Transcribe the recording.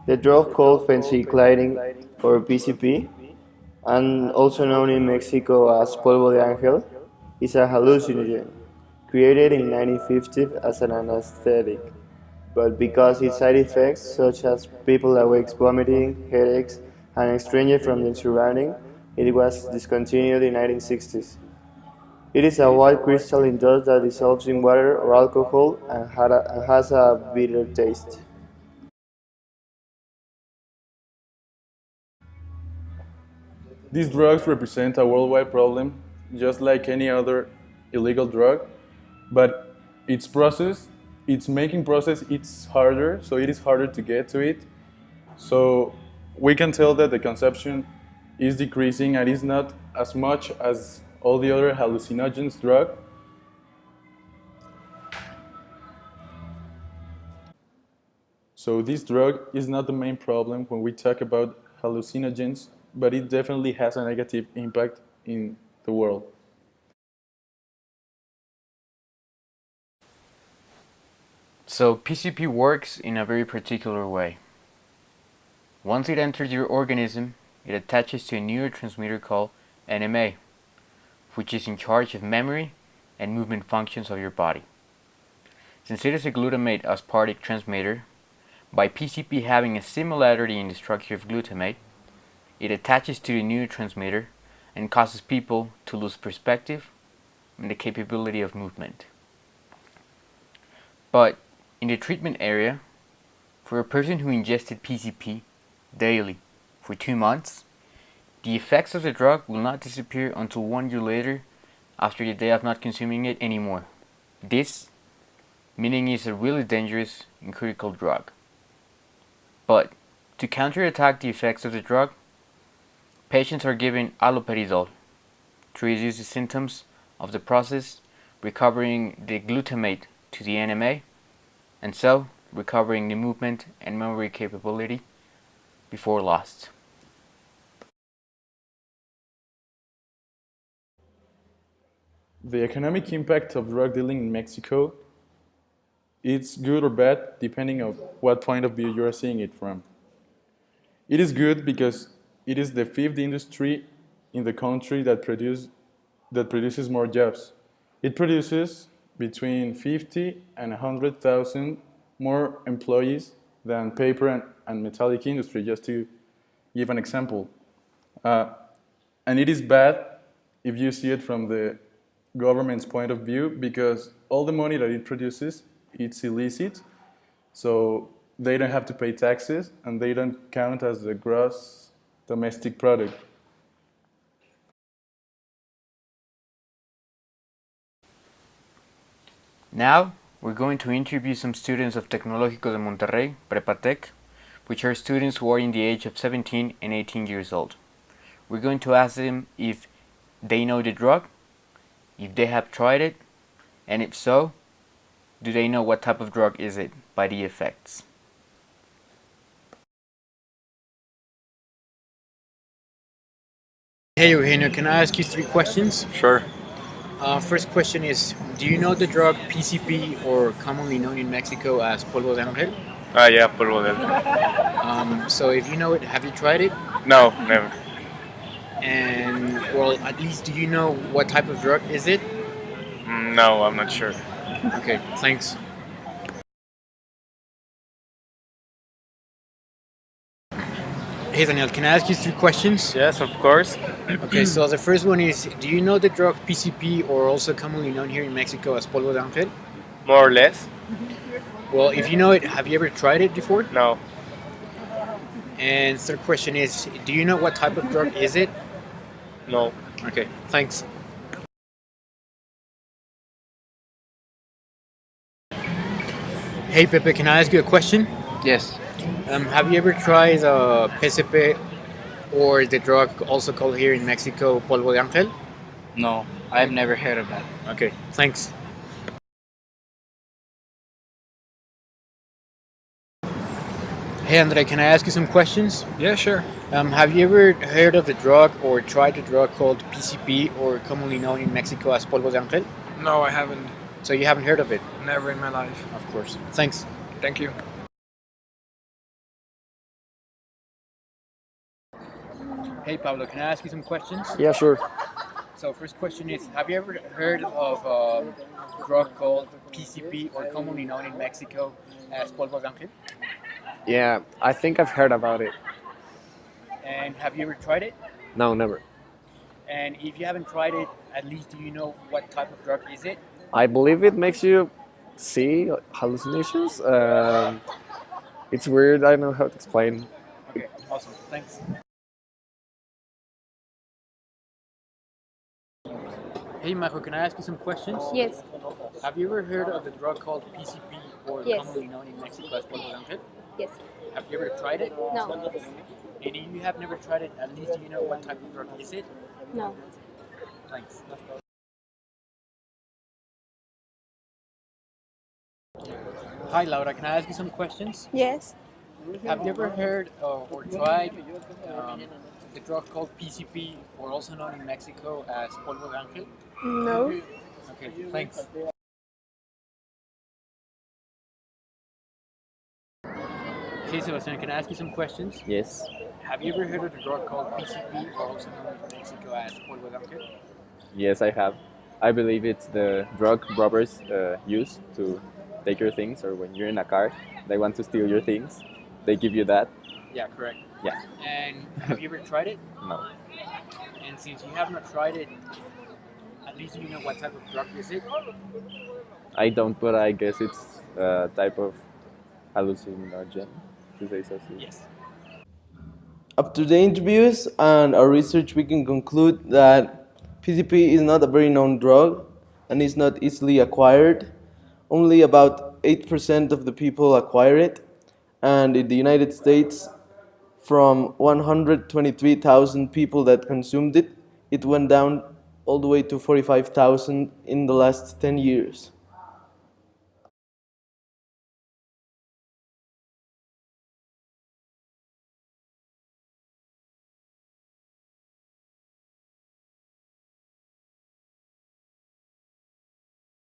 The drug called phencyclidine, or PCP, and also known in Mexico as polvo de ángel, is a hallucinogen created in 1950 as an anesthetic, but because its side effects, such as people awake vomiting, headaches, and estranged from the surrounding, it was discontinued in 1960s. It is a white crystalline dust that dissolves in water or alcohol and has a bitter taste. These drugs represent a worldwide problem, just like any other illegal drug, but its making process, it's harder, so it is harder to get to it. So we can tell that the consumption is decreasing and is not as much as all the other hallucinogens drug. So this drug is not the main problem when we talk about hallucinogens, but it definitely has a negative impact in the world. So PCP works in a very particular way. Once it enters your organism, it attaches to a neurotransmitter called NMA, which is in charge of memory and movement functions of your body. Since it is a glutamate aspartic transmitter, by PCP having a similarity in the structure of glutamate, it attaches to the neurotransmitter and causes people to lose perspective and the capability of movement. But in the treatment area, for a person who ingested PCP daily for 2 months, the effects of the drug will not disappear until 1 year later after the day of not consuming it anymore. This meaning it's a really dangerous and critical drug. But to counterattack the effects of the drug, patients are given alloperidol to reduce the symptoms of the process, recovering the glutamate to the NMA, and so recovering the movement and memory capability before lost. The economic impact of drug dealing in Mexico, it's good or bad depending on what point of view you are seeing it from. It is good because it is the fifth industry in the country that produces more jobs. It produces between 50 and 100,000 more employees than paper and metallic industry, just to give an example. And it is bad if you see it from the government's point of view because all the money that it produces, it's illicit, so they don't have to pay taxes and they don't count as the gross domestic product. Now, we're going to interview some students of Tecnológico de Monterrey, Prepatec, which are students who are in the age of 17 and 18 years old. We're going to ask them if they know the drug, if they have tried it, and if so, do they know what type of drug is it by the effects? Hey Eugenio, can I ask you 3 questions? Sure. First question is, do you know the drug PCP, or commonly known in Mexico as polvo de ángel? Yeah, polvo del. So if you know it, have you tried it? No, never. And, well, at least do you know what type of drug is it? No, I'm not sure. Okay, thanks. Hey Daniel, can I ask you 3 questions? Yes, of course. Okay, so the first one is, do you know the drug PCP, or also commonly known here in Mexico as polvo de ángel? More or less. Well, if you know it, have you ever tried it before? No. And third question is, do you know what type of drug is it? No. Okay, thanks. Hey Pepe, can I ask you a question? Yes. Have you ever tried PCP, or the drug also called here in Mexico polvo de ángel? No, I've never heard of that. Okay, thanks. Hey Andre, can I ask you some questions? Yeah, sure. Have you ever heard of the drug or tried the drug called PCP, or commonly known in Mexico as polvo de ángel? No, I haven't. So you haven't heard of it? Never in my life. Of course. Thanks. Thank you. Hey Pablo, can I ask you some questions? Yeah, sure. So first question is, have you ever heard of a drug called PCP, or commonly known in Mexico as polvo de ángel? Yeah, I think I've heard about it. And have you ever tried it? No, never. And if you haven't tried it, at least do you know what type of drug is it? I believe it makes you see hallucinations. It's weird. I don't know how to explain. Okay, awesome, thanks. Hey Majo, can I ask you some questions? Yes, Have you ever heard of the drug called PCP, or Yes. commonly known in Mexico as polvo de ángel? yes, Have you ever tried it? no, And if you have never tried it, at least do you know what type of drug is it? no. Thanks. Hi Laura, can I ask you some questions? Yes, Have you ever heard or tried the drug called PCP, or also known in Mexico as polvo de ángel? no, Okay, thanks. Okay, Sebastian, can I ask you some questions? Yes. Have you ever heard of the drug called PCP, or also known in Mexico as polvo de ángel? Yes, I have. I believe it's the drug robbers use to take your things, or when you're in a car, they want to steal your things. They give you that. Yeah, correct. Yeah. And have you ever tried it? No. And since you have not tried it, at least you know what type of drug is it? I don't, but I guess it's a type of hallucinogen, to say so. Yes. After the interviews and our research, we can conclude that PCP is not a very known drug and is not easily acquired. Only about 8% of the people acquire it, and in the United States, from 123,000 people that consumed it, it went down all the way to 45,000 in the last 10 years.